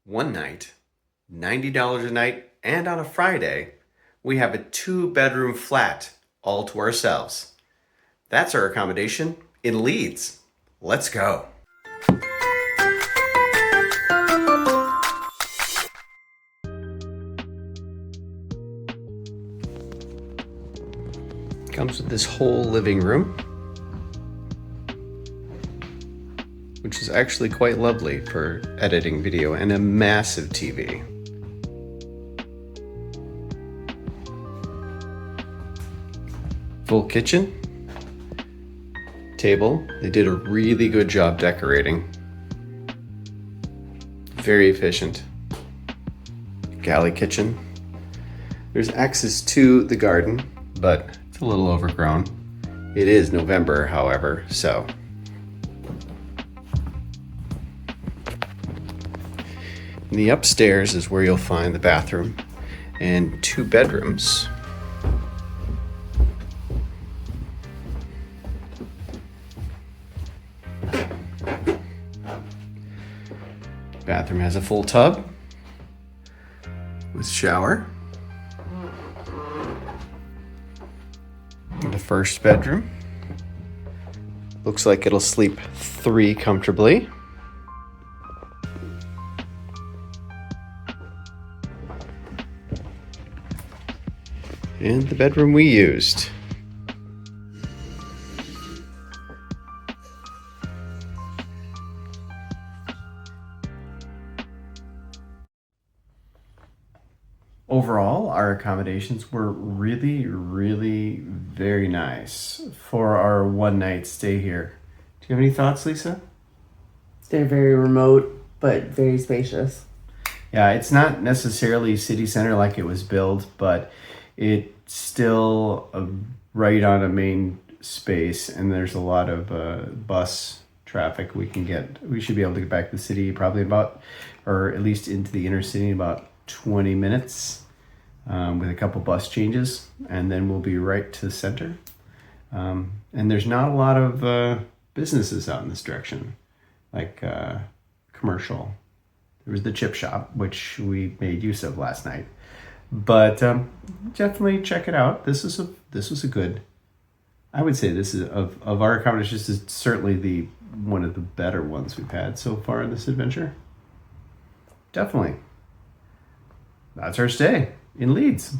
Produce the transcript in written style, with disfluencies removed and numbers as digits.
One night, $90 a night, and on a Friday, we have a 2-bedroom flat all to ourselves. That's our accommodation in Leeds. Let's go. Comes with this whole living room, which is actually quite lovely for editing video, and a massive TV. Full kitchen, table. They did a really good job decorating. Very efficient. Galley kitchen. There's access to the garden, but it's a little overgrown. It is November, however, so. In the upstairs is where you'll find the bathroom and 2 bedrooms. Bathroom has a full tub with shower. The first bedroom looks like it'll sleep 3 comfortably. And the bedroom we used. Overall, our accommodations were really very nice for our one night stay here. Do you have any thoughts, Lisa? They're very remote, but very spacious. Yeah, it's not necessarily city center like it was built, but it's still right on a main space, and there's a lot of bus traffic we should be able to get back to the city probably or at least into the inner city in about 20 minutes. With a couple bus changes, and then we'll be right to the center. And there's not a lot of businesses out in this direction, like commercial. There was the chip shop, which we made use of last night. But definitely check it out. This was a good. I would say this is of our accommodations, this is certainly one of the better ones we've had so far in this adventure. Definitely. That's our stay in Leeds.